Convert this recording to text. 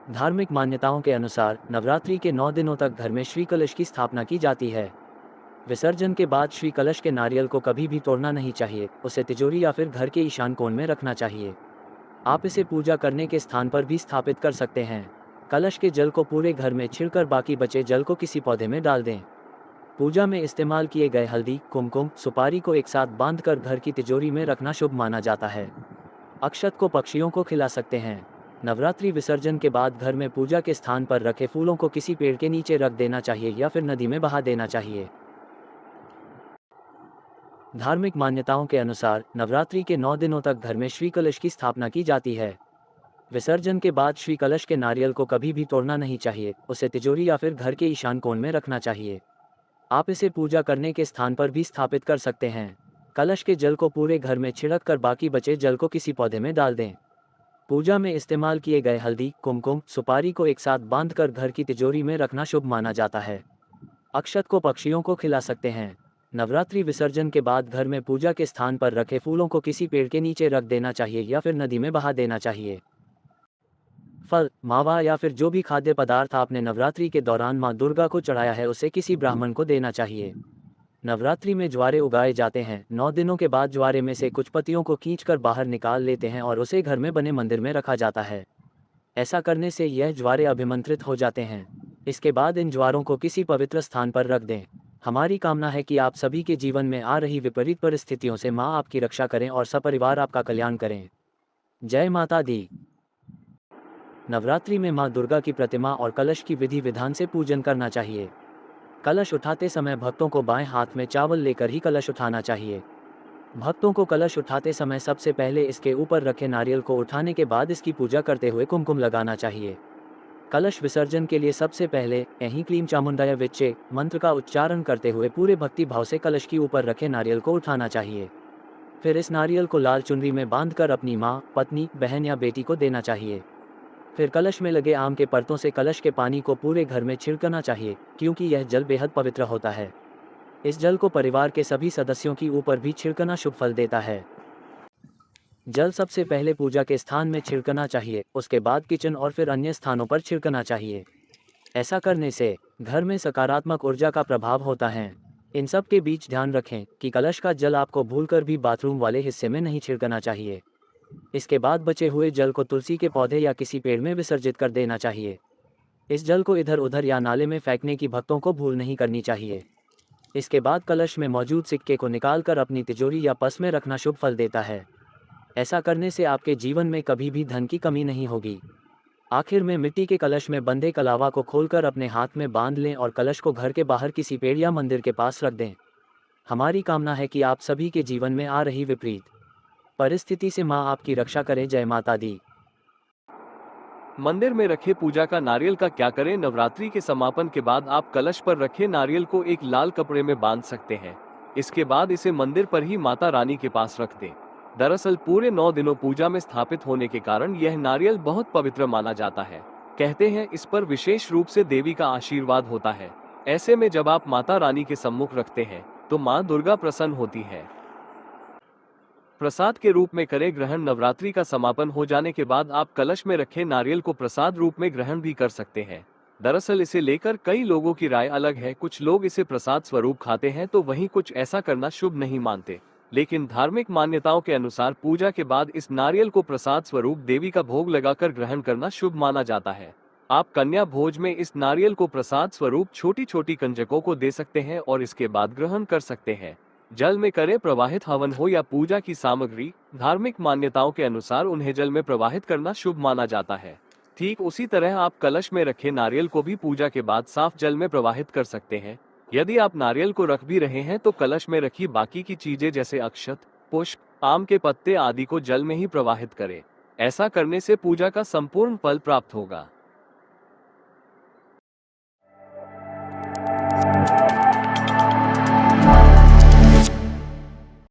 धार्मिक मान्यताओं के अनुसार नवरात्रि के 9 दिनों तक घर में श्री कलश की स्थापना की जाती है। विसर्जन के बाद श्री कलश के नारियल को कभी भी तोड़ना नहीं चाहिए, उसे तिजोरी या फिर घर के ईशान कोण में रखना चाहिए। आप इसे पूजा करने के स्थान पर भी स्थापित कर सकते हैं। कलश के जल को पूरे घर में छिड़कर बाकी बचे जल को किसी पौधे में डाल दें। पूजा में इस्तेमाल किए गए हल्दी, कुमकुम, सुपारी को एक साथ बांधकर घर की तिजोरी में रखना शुभ माना जाता है। अक्षत को पक्षियों को खिला सकते हैं। नवरात्रि विसर्जन के बाद घर में पूजा के स्थान पर रखे फूलों को किसी पेड़ के नीचे रख देना चाहिए या फिर नदी में बहा देना चाहिए। धार्मिक मान्यताओं के अनुसार नवरात्रि के 9 दिनों तक घर में श्री कलश की स्थापना की जाती है। विसर्जन के बाद श्री कलश के नारियल को कभी भी तोड़ना नहीं चाहिए, उसे तिजोरी या फिर घर के ईशान कोण में रखना चाहिए। आप इसे पूजा करने के स्थान पर भी स्थापित कर सकते हैं। कलश के जल को पूरे घर में छिड़क कर बाकी बचे जल को किसी पौधे में डाल दें। पूजा में इस्तेमाल किए गए हल्दी, कुमकुम, सुपारी को एक साथ बांधकर घर की तिजोरी में रखना शुभ माना जाता है। अक्षत को पक्षियों को खिला सकते हैं। नवरात्रि विसर्जन के बाद घर में पूजा के स्थान पर रखे फूलों को किसी पेड़ के नीचे रख देना चाहिए या फिर नदी में बहा देना चाहिए। फल, मावा या फिर जो भी खाद्य पदार्थ आपने नवरात्रि के दौरान मां दुर्गा को चढ़ाया है उसे किसी ब्राह्मण को देना चाहिए। नवरात्रि में ज्वारे उगाए जाते हैं। 9 दिनों के बाद ज्वारे में से कुछ पत्तियों को खींचकर बाहर निकाल लेते हैं और उसे घर में बने मंदिर में रखा जाता है। ऐसा करने से यह ज्वारे अभिमंत्रित हो जाते हैं। इसके बाद इन ज्वारों को किसी पवित्र स्थान पर रख दें। हमारी कामना है कि आप सभी के जीवन में आ रही विपरीत परिस्थितियों से माँ आपकी रक्षा करें और सपरिवार आपका कल्याण करें। जय माता दी। नवरात्रि में माँ दुर्गा की प्रतिमा और कलश की विधि विधान से पूजन करना चाहिए। कलश उठाते समय भक्तों को बाएं हाथ में चावल लेकर ही कलश उठाना चाहिए। भक्तों को कलश उठाते समय सबसे पहले इसके ऊपर रखे नारियल को उठाने के बाद इसकी पूजा करते हुए कुमकुम लगाना चाहिए। कलश विसर्जन के लिए सबसे पहले ऐहीं क्लीम चामुंडाय विच्चे मंत्र का उच्चारण करते हुए पूरे भक्ति भाव से कलश के ऊपर रखे नारियल को उठाना चाहिए। फिर इस नारियल को लाल चुनरी में बांधकर अपनी माँ, पत्नी, बहन या बेटी को देना चाहिए। फिर कलश में लगे आम के परतों से कलश के पानी को पूरे घर में छिड़कना चाहिए, क्योंकि यह जल बेहद पवित्र होता है। इस जल को परिवार के सभी सदस्यों की ऊपर भी छिड़कना शुभ फल देता है। जल सबसे पहले पूजा के स्थान में छिड़कना चाहिए, उसके बाद किचन और फिर अन्य स्थानों पर छिड़कना चाहिए। ऐसा करने से घर में सकारात्मक ऊर्जा का प्रभाव होता है। इन सब के बीच ध्यान रखें कि कलश का जल आपको भूलकर भी बाथरूम वाले हिस्से में नहीं छिड़कना चाहिए। इसके बाद बचे हुए जल को तुलसी के पौधे या किसी पेड़ में विसर्जित कर देना चाहिए। इस जल को इधर उधर या नाले में फेंकने की भक्तों को भूल नहीं करनी चाहिए। इसके बाद कलश में मौजूद सिक्के को निकालकर अपनी तिजोरी या पर्स में रखना शुभ फल देता है। ऐसा करने से आपके जीवन में कभी भी धन की कमी नहीं होगी। आखिर में मिट्टी के कलश में बंधे कलावा को खोलकर अपने हाथ में बांध लें और कलश को घर के बाहर किसी पेड़ या मंदिर के पास रख दें। हमारी कामना है कि आप सभी के जीवन में आ रही विपरीत परिस्थिति से माँ आपकी रक्षा करें। जय माता दी। मंदिर में रखे पूजा का नारियल का क्या करें? नवरात्रि के समापन के बाद आप कलश पर रखे नारियल को एक लाल कपड़े में बांध सकते हैं। इसके बाद इसे मंदिर पर ही माता रानी के पास रख दें। दरअसल पूरे 9 दिनों पूजा में स्थापित होने के कारण यह नारियल बहुत पवित्र माना जाता है। कहते हैं इस पर विशेष रूप से देवी का आशीर्वाद होता है। ऐसे में जब आप माता रानी के सम्मुख रखते हैं तो माँ दुर्गा प्रसन्न होती है। प्रसाद के रूप में करें ग्रहण। नवरात्रि का समापन हो जाने के बाद आप कलश में रखे नारियल को प्रसाद रूप में ग्रहण भी कर सकते हैं। दरअसल इसे लेकर कई लोगों की राय अलग है। कुछ लोग इसे प्रसाद स्वरूप खाते हैं तो वहीं कुछ ऐसा करना शुभ नहीं मानते। लेकिन धार्मिक मान्यताओं के अनुसार पूजा के बाद इस नारियल को प्रसाद स्वरूप देवी का भोग लगाकर ग्रहण करना शुभ माना जाता है। आप कन्या भोज में इस नारियल को प्रसाद स्वरूप छोटी छोटी कंजकों को दे सकते हैं और इसके बाद ग्रहण कर सकते हैं। जल में करें प्रवाहित हवन हो या पूजा की सामग्री, धार्मिक मान्यताओं के अनुसार उन्हें जल में प्रवाहित करना शुभ माना जाता है। ठीक उसी तरह आप कलश में रखे नारियल को भी पूजा के बाद साफ जल में प्रवाहित कर सकते हैं। यदि आप नारियल को रख भी रहे हैं तो कलश में रखी बाकी की चीजें जैसे अक्षत, पुष्प, आम के पत्ते आदि को जल में ही प्रवाहित करें। ऐसा करने से पूजा का संपूर्ण फल प्राप्त होगा।